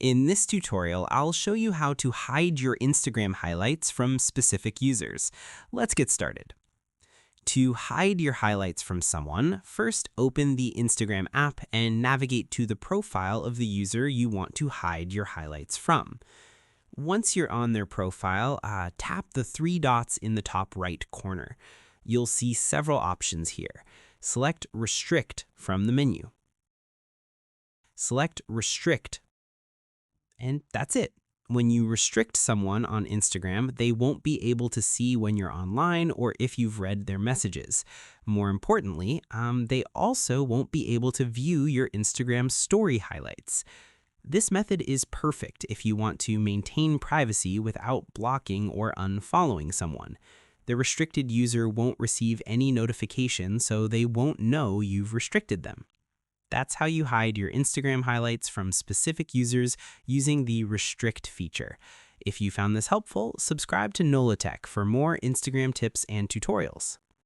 In this tutorial, I'll show you how to hide your Instagram highlights from specific users. Let's get started. To hide your highlights from someone, first open the Instagram app and navigate to the profile of the user you want to hide your highlights from. Once you're on their profile, tap the three dots in the top right corner. You'll see several options here. Select Restrict from the menu. Select Restrict, and that's it. When you restrict someone on Instagram, they won't be able to see when you're online or if you've read their messages. More importantly, they also won't be able to view your Instagram story highlights. This method is perfect if you want to maintain privacy without blocking or unfollowing someone. The restricted user won't receive any notification, so they won't know you've restricted them. That's how you hide your Instagram highlights from specific users using the Restrict feature. If you found this helpful, subscribe to Nolatech for more Instagram tips and tutorials.